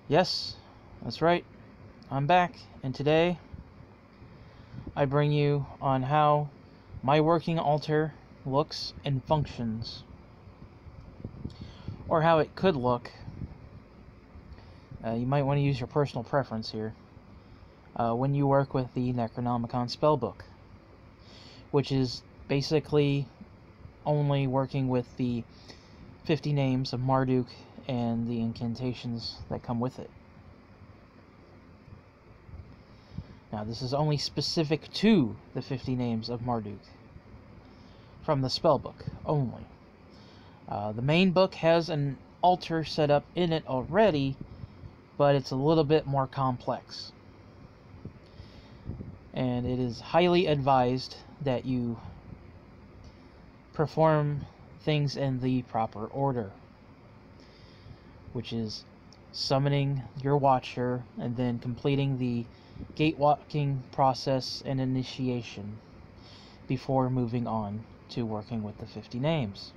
Yes, that's right. I'm back, and today I bring you on how my working altar looks and functions, or how it could look. You might want to use your personal preference here when you work with the Necronomicon spellbook, which is basically only working with the 50 names of Marduk and the incantations that come with it. Now, this is only specific to the 50 names of Marduk from the spellbook only. The main book has an altar set up in it already, but it's a little bit more complex. And it is highly advised that you perform things in the proper order, which is summoning your watcher and then completing the gatewalking process and initiation before moving on to working with the 50 names.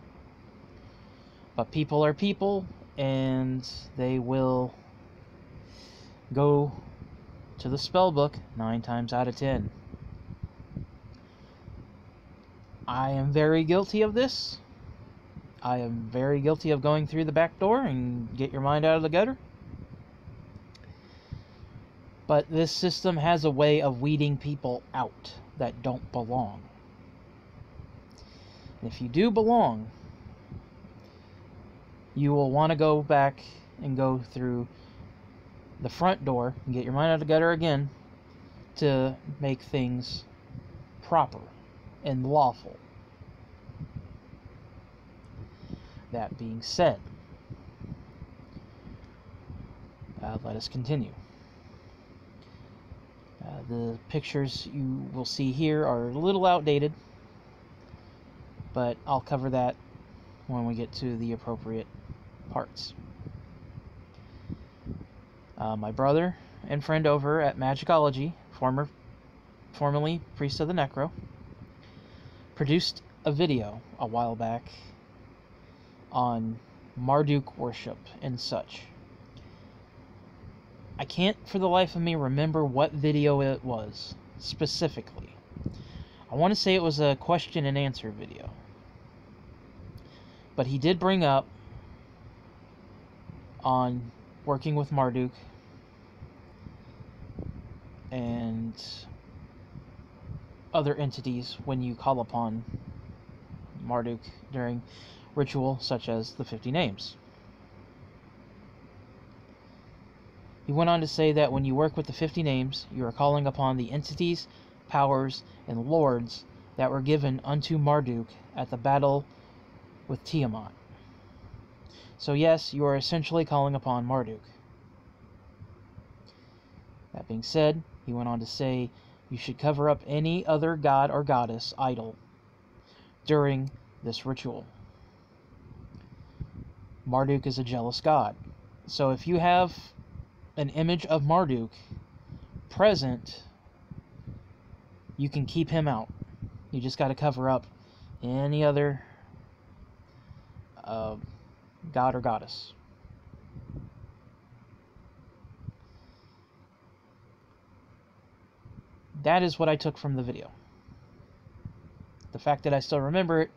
But people are people, and they will go to the spellbook 9 times out of 10. I am very guilty of this. I am very guilty of going through the back door and get your mind out of the gutter. But this system has a way of weeding people out that don't belong. And if you do belong, you will want to go back and go through the front door and get your mind out of the gutter again to make things proper and lawful. That being said, let us continue. The pictures you will see here are a little outdated, but I'll cover that when we get to the appropriate parts. My brother and friend over at Magicology, formerly Priest of the Necro, produced a video a while back on Marduk worship and such. I can't for the life of me remember what video it was specifically. I want to say it was a question and answer video. But he did bring up on working with Marduk and other entities when you call upon Marduk during ritual such as the 50 names. He went on to say that when you work with the 50 names, you are calling upon the entities, powers, and lords that were given unto Marduk at the battle with Tiamat. So yes, you are essentially calling upon Marduk. That being said, he went on to say you should cover up any other god or goddess idol during this ritual. Marduk is a jealous god. So if you have an image of Marduk present, you can keep him out. You just got to cover up any other god or goddess. That is what I took from the video. The fact that I still remember it,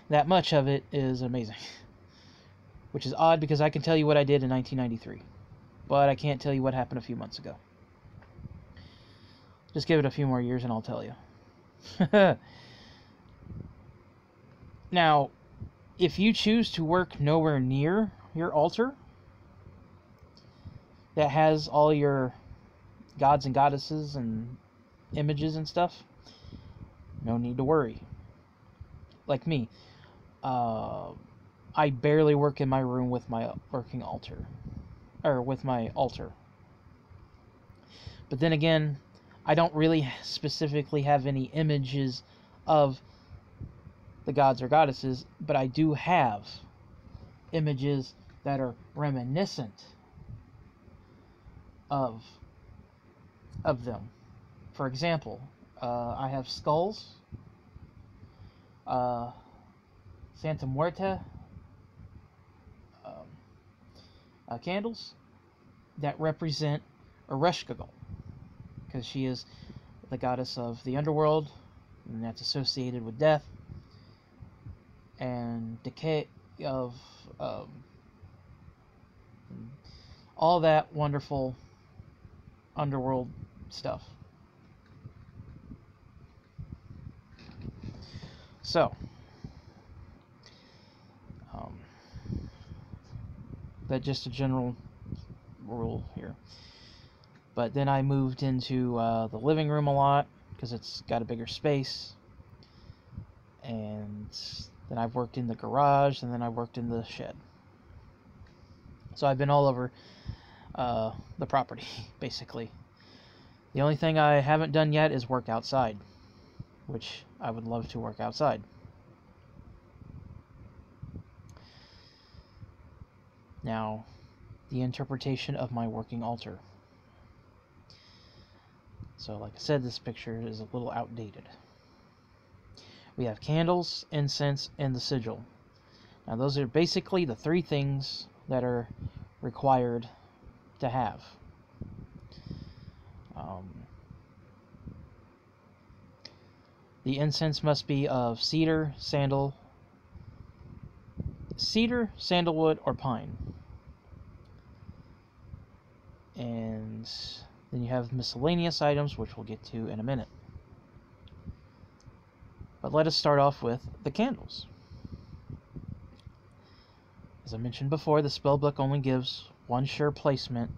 that much of it, is amazing. Which is odd because I can tell you what I did in 1993. But I can't tell you what happened a few months ago. Just give it a few more years and I'll tell you. Now, if you choose to work nowhere near your altar that has all your gods and goddesses and images and stuff, no need to worry. Like me, I barely work in my room with my working altar. Or with my altar. But then again, I don't really specifically have any images of the gods or goddesses, but I do have images that are reminiscent of them. For example, I have skulls, Santa Muerta, candles, that represent Ereshkigal, because she is the goddess of the underworld, and that's associated with death and decay of all that wonderful underworld stuff. So, that's just a general rule here. But then I moved into the living room a lot because it's got a bigger space. And then I've worked in the garage, and then I worked in the shed. So I've been all over the property, basically. The only thing I haven't done yet is work outside, which I would love to work outside. Now, the interpretation of my working altar. So, like I said, this picture is a little outdated. We have candles, incense, and the sigil. Now, those are basically the three things that are required to have. The incense must be of cedar, sandalwood, or pine. And then you have miscellaneous items, which we'll get to in a minute. But let us start off with the candles. As I mentioned before, the spellbook only gives one sure placement,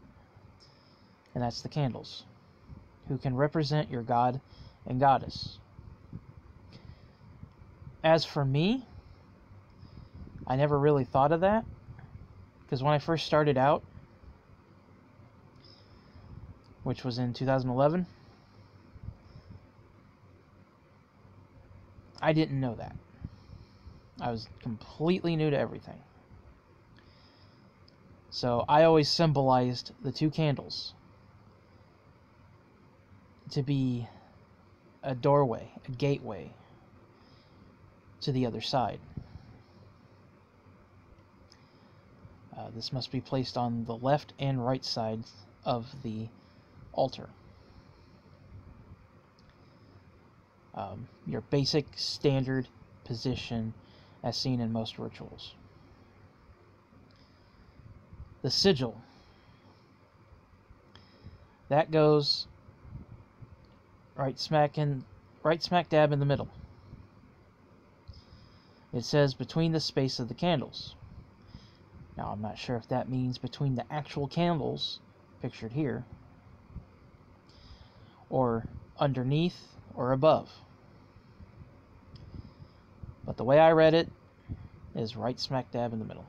and that's the candles, who can represent your god and goddess. As for me, I never really thought of that, because when I first started out, which was in 2011, I didn't know that. I was completely new to everything. So I always symbolized the two candles to be a doorway, a gateway to the other side. This must be placed on the left and right sides of the altar. Your basic standard position as seen in most rituals. The sigil. That goes right smack dab in the middle. It says between the space of the candles. Now, I'm not sure if that means between the actual candles, pictured here, or underneath or above. But the way I read it is right smack dab in the middle.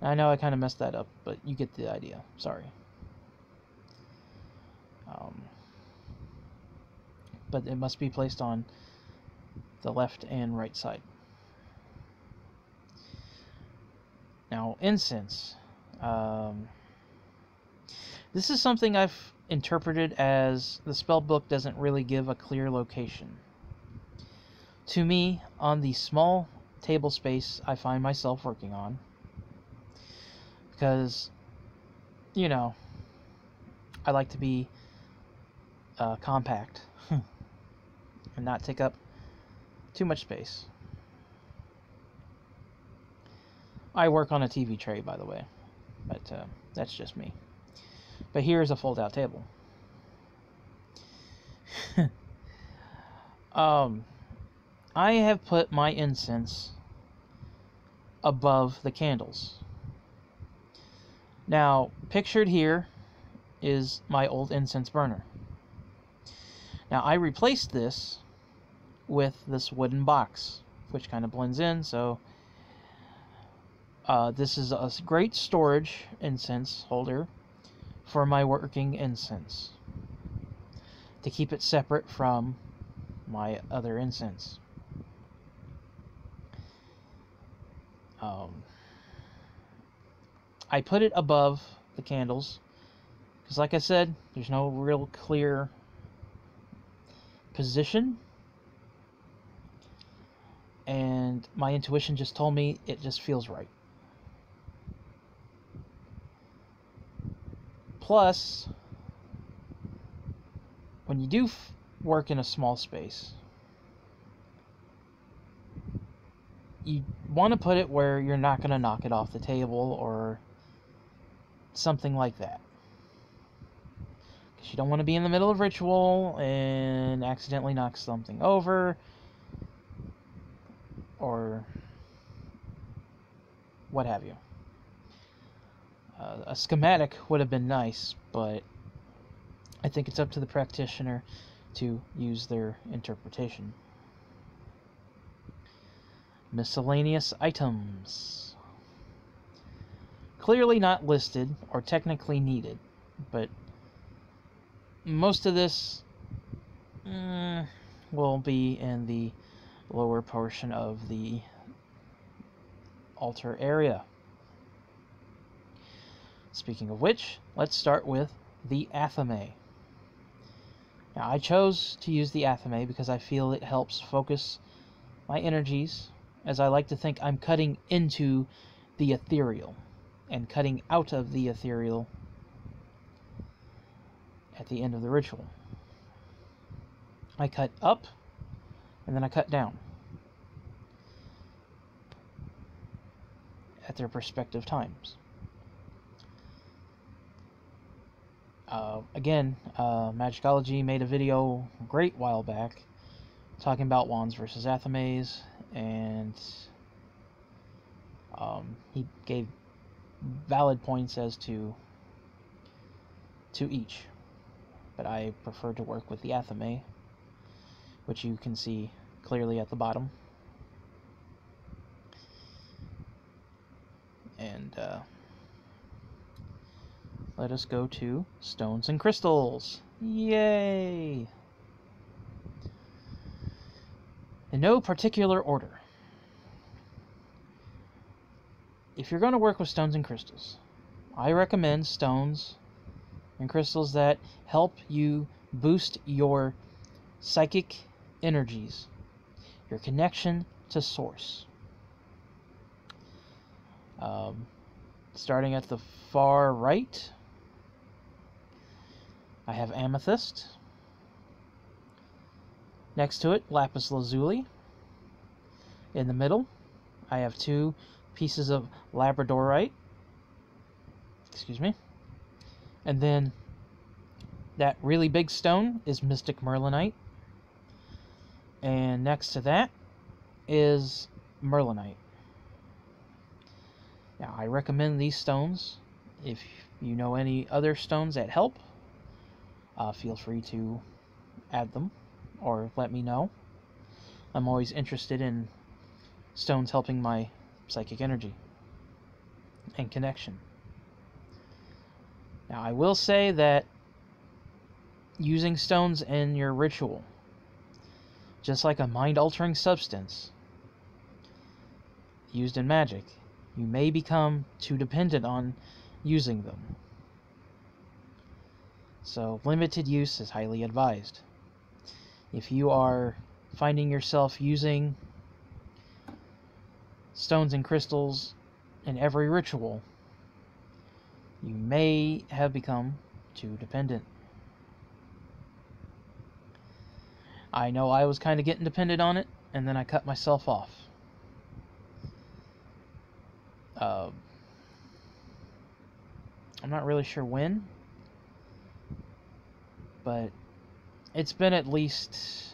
I know I kind of messed that up, but you get the idea. Sorry. But it must be placed on the left and right side. Now, incense. This is something I've interpreted as the spellbook doesn't really give a clear location. To me, on the small table space I find myself working on, because, you know, I like to be compact and not take up too much space. I work on a TV tray, by the way, but that's just me. But here's a fold-out table. I have put my incense above the candles. Now, pictured here is my old incense burner. Now, I replaced this with this wooden box, which kind of blends in, so this is a great storage incense holder for my working incense, to keep it separate from my other incense. I put it above the candles because, like I said, there's no real clear position, and my intuition just told me it just feels right. Plus, when you do work in a small space, you want to put it where you're not going to knock it off the table or something like that. Because you don't want to be in the middle of ritual and accidentally knock something over, or what have you. A schematic would have been nice, but I think it's up to the practitioner to use their interpretation. Miscellaneous items. Clearly not listed or technically needed, but most of this will be in the lower portion of the altar area. Speaking of which, let's start with the athame. Now, I chose to use the athame because I feel it helps focus my energies, as I like to think I'm cutting into the ethereal and cutting out of the ethereal at the end of the ritual. I cut up and then I cut down at their respective times. Again, Magicology made a video a great while back talking about wands versus athames, and he gave valid points as to each, but I prefer to work with the athame, which you can see clearly at the bottom. And let us go to stones and crystals. Yay! In no particular order. If you're going to work with stones and crystals, I recommend stones and crystals that help you boost your psychic energies, your connection to source. Starting at the far right, I have amethyst. Next to it, lapis lazuli. In the middle, I have 2 pieces of labradorite. Excuse me. And then that really big stone is mystic merlinite. And next to that is merlinite. Now, I recommend these stones. If you know any other stones that help, feel free to add them or let me know. I'm always interested in stones helping my psychic energy and connection. Now, I will say that using stones in your ritual, just like a mind-altering substance used in magic, you may become too dependent on using them. So, limited use is highly advised. If you are finding yourself using stones and crystals in every ritual, you may have become too dependent. I know I was kind of getting dependent on it, and then I cut myself off. I'm not really sure when, but it's been at least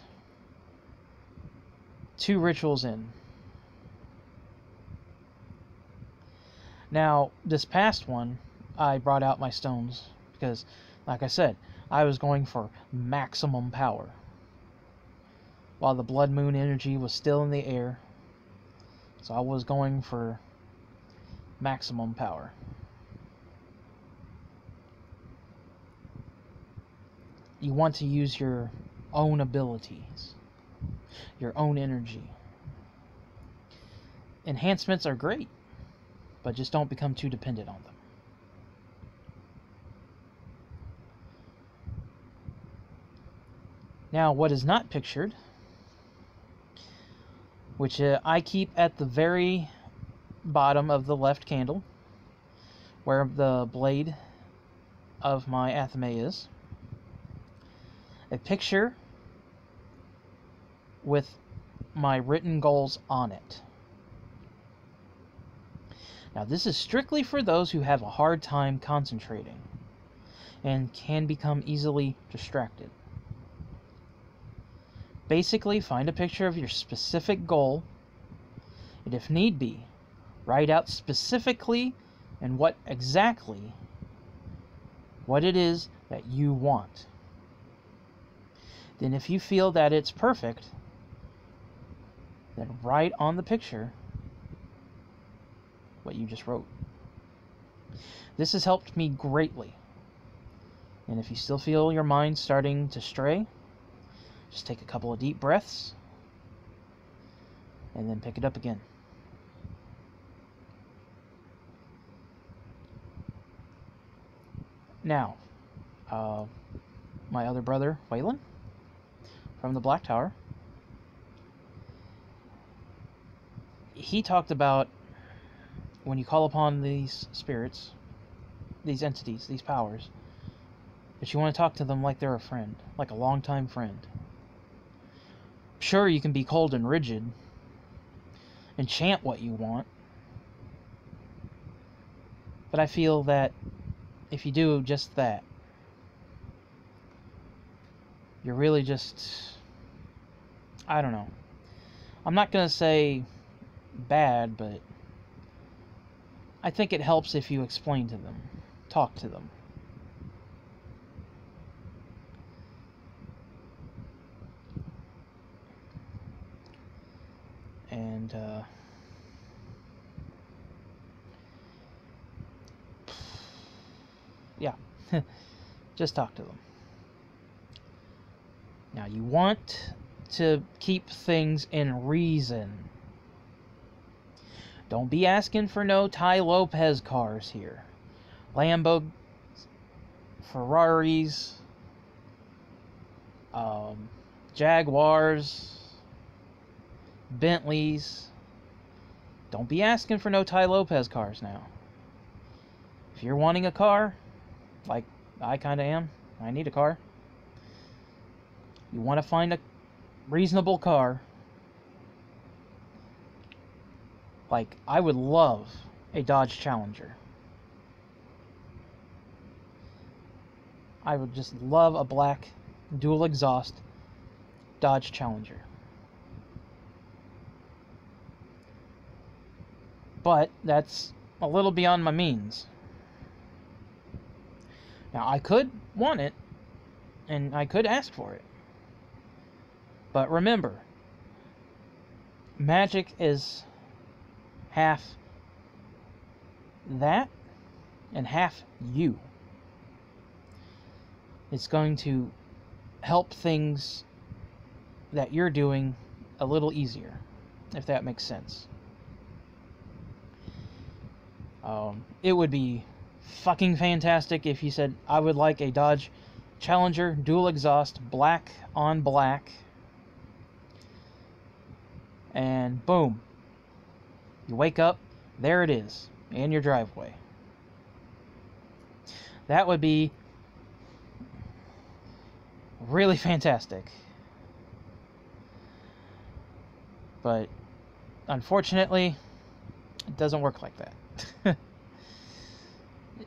2 rituals in. Now, this past one, I brought out my stones because, like I said, I was going for maximum power. While the blood moon energy was still in the air, so I was going for maximum power. You want to use your own abilities, your own energy. Enhancements are great, but just don't become too dependent on them. Now, what is not pictured, which I keep at the very bottom of the left candle, where the blade of my athame is a picture with my written goals on it. Now, this is strictly for those who have a hard time concentrating and can become easily distracted. Basically, find a picture of your specific goal, and if need be, write out specifically and what it is that you want. Then if you feel that it's perfect, then write on the picture what you just wrote. This has helped me greatly. And if you still feel your mind starting to stray, just take a couple of deep breaths and then pick it up again. Now, my other brother, Waylon, from the Black Tower, he talked about when you call upon these spirits, these entities, these powers, that you want to talk to them like they're a friend, like a longtime friend. Sure, you can be cold and rigid and chant what you want, but I feel that if you do just that, you're really just, I don't know. I'm not going to say bad, but I think it helps if you explain to them, talk to them. And, yeah, just talk to them. Now, you want to keep things in reason. Don't be asking for no Ty Lopez cars here. Lambo, Ferraris, Jaguars, Bentleys. Don't be asking for no Ty Lopez cars now. If you're wanting a car, like I kind of am, I need a car. You want to find a reasonable car. Like, I would love a Dodge Challenger. I would just love a black dual exhaust Dodge Challenger. But that's a little beyond my means. Now, I could want it, and I could ask for it. But remember, Magick is half that and half you. It's going to help things that you're doing a little easier, if that makes sense. It would be fucking fantastic if you said, I would like a Dodge Challenger dual exhaust, black on black, and boom, you wake up, there it is, in your driveway. That would be really fantastic. But unfortunately, it doesn't work like that.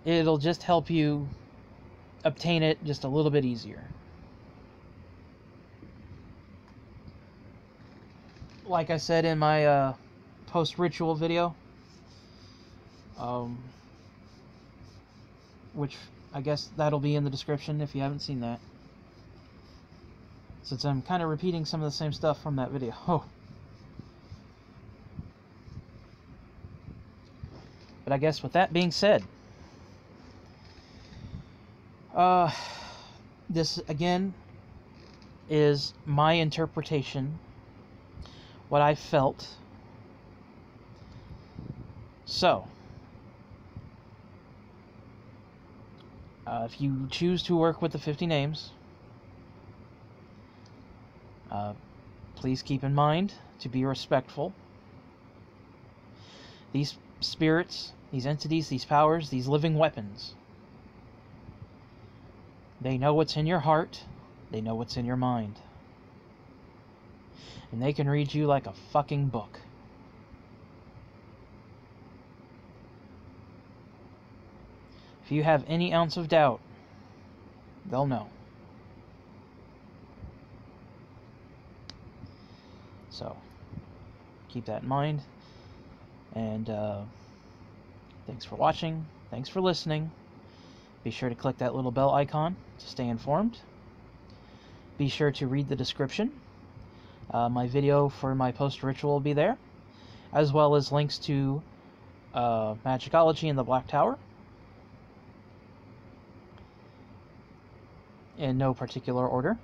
It'll just help you obtain it just a little bit easier. Like I said in my post-ritual video, which I guess that'll be in the description if you haven't seen that, since I'm kind of repeating some of the same stuff from that video. But I guess with that being said, this again is my interpretation, what I felt. So, if you choose to work with the 50 names, please keep in mind to be respectful. These spirits, these entities, these powers, these living weapons They know what's in your heart. They know what's in your mind. And they can read you like a fucking book. If you have any ounce of doubt, they'll know. So, keep that in mind. And thanks for watching. Thanks for listening. Be sure to click that little bell icon to stay informed. Be sure to read the description. My video for my post-ritual will be there, as well as links to Magicology and the Black Tower, in no particular order.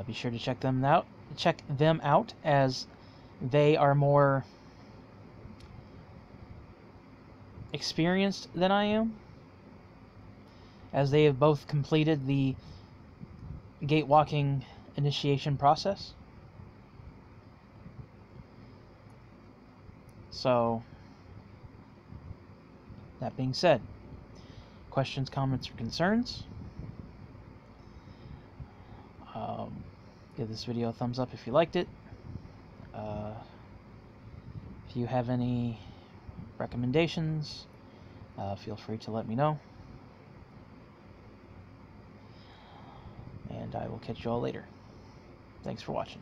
Be sure to check them out. As they are more experienced than I am, as they have both completed the gatewalking initiation process. So, that being said, questions, comments, or concerns, give this video a thumbs up if you liked it. If you have any recommendations, feel free to let me know. And I will catch you all later. Thanks for watching.